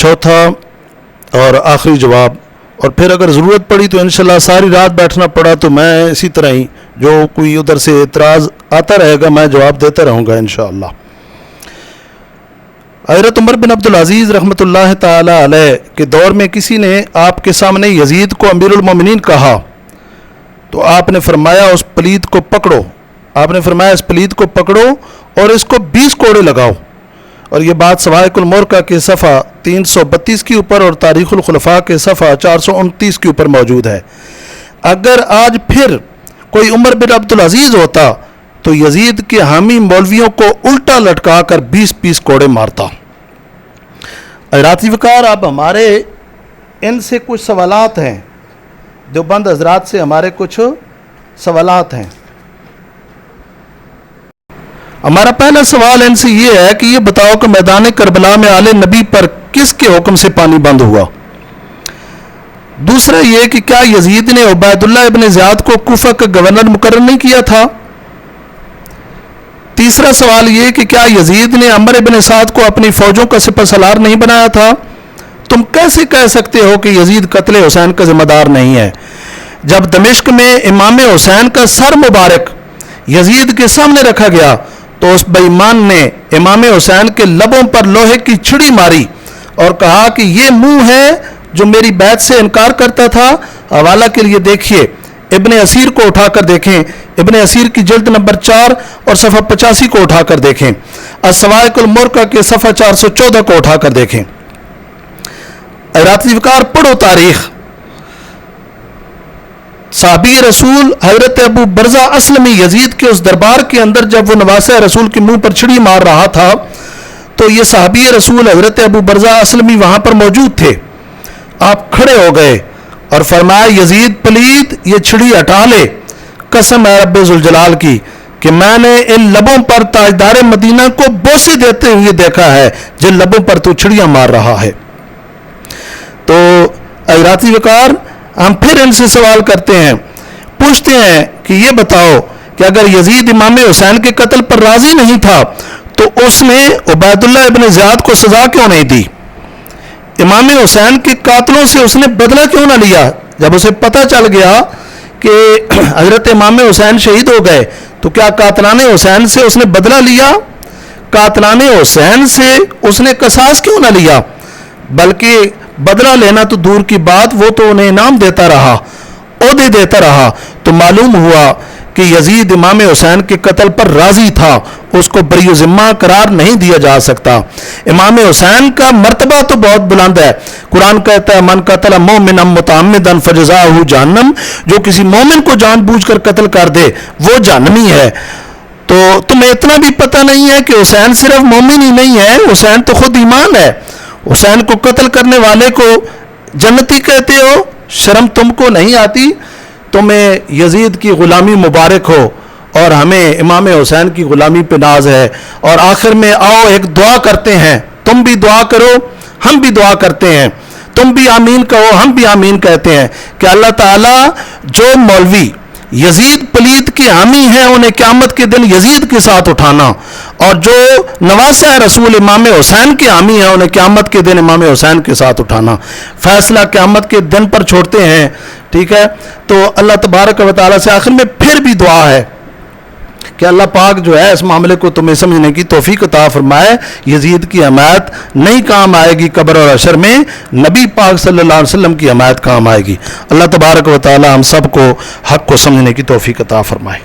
چوتھا اور آخری جواب، اور پھر اگر ضرورت پڑی تو انشاءاللہ ساری رات بیٹھنا پڑا تو میں اسی طرح ہی جو کوئی ادھر سے اعتراض آتا رہے گا میں جواب دیتا رہوں گا انشاءاللہ۔ حضرت عمر بن عبدالعزیز رحمۃ اللہ تعالی علیہ کے دور میں کسی نے آپ کے سامنے یزید کو امیر المومنین کہا تو آپ نے فرمایا اس پلید کو پکڑو، آپ نے فرمایا اس پلید کو پکڑو اور اس کو 20 کوڑے لگاؤ، اور یہ بات سوائق المورکہ کے صفحہ 332 کے اوپر اور تاریخ الخلفاء کے صفحہ 429 کے اوپر موجود ہے۔ اگر آج پھر کوئی عمر بن عبدالعزیز ہوتا تو یزید کے حامی مولویوں کو الٹا لٹکا کر 20 کوڑے مارتا۔ حضرات وقار، اب ہمارے ان سے کچھ سوالات ہیں، دیوبند حضرات سے ہمارے کچھ سوالات ہیں۔ ہمارا پہلا سوال ان سے یہ ہے کہ یہ بتاؤ کہ میدان کربلا میں آل نبی پر کس کے حکم سے پانی بند ہوا؟ دوسرا یہ کہ کیا یزید نے عبید اللہ ابن زیاد کو کوفہ کا گورنر مقرر نہیں کیا تھا؟ تیسرا سوال یہ کہ کیا یزید نے عمر ابن سعد کو اپنی فوجوں کا سپہ سالار نہیں بنایا تھا؟ تم کیسے کہہ سکتے ہو کہ یزید قتل حسین کا ذمہ دار نہیں ہے؟ جب دمشق میں امام حسین کا سر مبارک یزید کے سامنے رکھا گیا تو اس بے ایمان نے امام حسین کے لبوں پر لوہے کی چھڑی ماری اور کہا کہ یہ منہ ہے جو میری بیعت سے انکار کرتا تھا۔ حوالہ کے لیے دیکھیے ابن اسیر کو اٹھا کر دیکھیں، ابن اسیر کی جلد نمبر 4 اور صفحہ 85 کو اٹھا کر دیکھیں، السوائق المورکہ کے صفحہ 414 کو اٹھا کر دیکھیں۔ حضرات وقار، پڑھو تاریخ۔ صحابی رسول حضرت ابو برزہ اسلمی یزید کے اس دربار کے اندر جب وہ نواسہ رسول کے منہ پر چھڑی مار رہا تھا تو یہ صحابی رسول حضرت ابو برزہ اسلمی وہاں پر موجود تھے۔ آپ کھڑے ہو گئے اور فرمایا یزید پلید یہ چھڑی ہٹا لے، قسم ہے رب ذوالجلال کی کہ میں نے ان لبوں پر تاجدار مدینہ کو بوسے دیتے ہوئے دیکھا ہے جن لبوں پر تو چھڑیاں مار رہا ہے۔ تو حضرات وقار، ہم پھر ان سے سوال کرتے ہیں، پوچھتے ہیں کہ یہ بتاؤ کہ اگر یزید امام حسین کے قتل پر راضی نہیں تھا تو اس نے عبید اللہ ابن زیاد کو سزا کیوں نہیں دی؟ امام حسین کے قاتلوں سے اس نے بدلہ کیوں نہ لیا؟ جب اسے پتہ چل گیا کہ حضرت امام حسین شہید ہو گئے تو کیا قاتلان حسین سے اس نے بدلہ لیا؟ قاتلان حسین سے اس نے قصاص کیوں نہ لیا؟ بلکہ بدلہ لینا تو دور کی بات، وہ تو انہیں انعام دیتا رہا، عہدے دیتا رہا۔ تو معلوم ہوا کہ یزید امام حسین کے قتل پر راضی تھا، اس کو بری ذمہ قرار نہیں دیا جا سکتا۔ امام حسین کا مرتبہ تو بہت بلند ہے، قرآن کہتا ہے من قتل مومنا متعمدا فجزاؤہ جہنم، جو کسی مومن کو جان بوجھ کر قتل کر دے وہ جہنمی ہے۔ تو تمہیں اتنا بھی پتہ نہیں ہے کہ حسین صرف مومن ہی نہیں ہے، حسین تو خود ایمان ہے۔ حسین کو قتل کرنے والے کو جنتی کہتے ہو، شرم تم کو نہیں آتی؟ تمہیں یزید کی غلامی مبارک ہو اور ہمیں امام حسین کی غلامی پہ ناز ہے۔ اور آخر میں آؤ ایک دعا کرتے ہیں، تم بھی دعا کرو ہم بھی دعا کرتے ہیں، تم بھی آمین کہو ہم بھی آمین کہتے ہیں کہ اللہ تعالیٰ جو مولوی یزید پلید کے حامی ہیں انہیں قیامت کے دن یزید کے ساتھ اٹھانا، اور جو نواسہ رسول امام حسین کے حامی ہیں انہیں قیامت کے دن امام حسین کے ساتھ اٹھانا۔ فیصلہ قیامت کے دن پر چھوڑتے ہیں، ٹھیک ہے؟ تو اللہ تبارک و تعالیٰ سے آخر میں پھر بھی دعا ہے کہ اللہ پاک جو ہے اس معاملے کو تمہیں سمجھنے کی توفیق عطا فرمائے۔ یزید کی حمایت نہیں کام آئے گی قبر اور حشر میں، نبی پاک صلی اللہ علیہ وسلم کی حمایت کام آئے گی۔ اللہ تبارک و تعالی ہم سب کو حق کو سمجھنے کی توفیق عطا فرمائے۔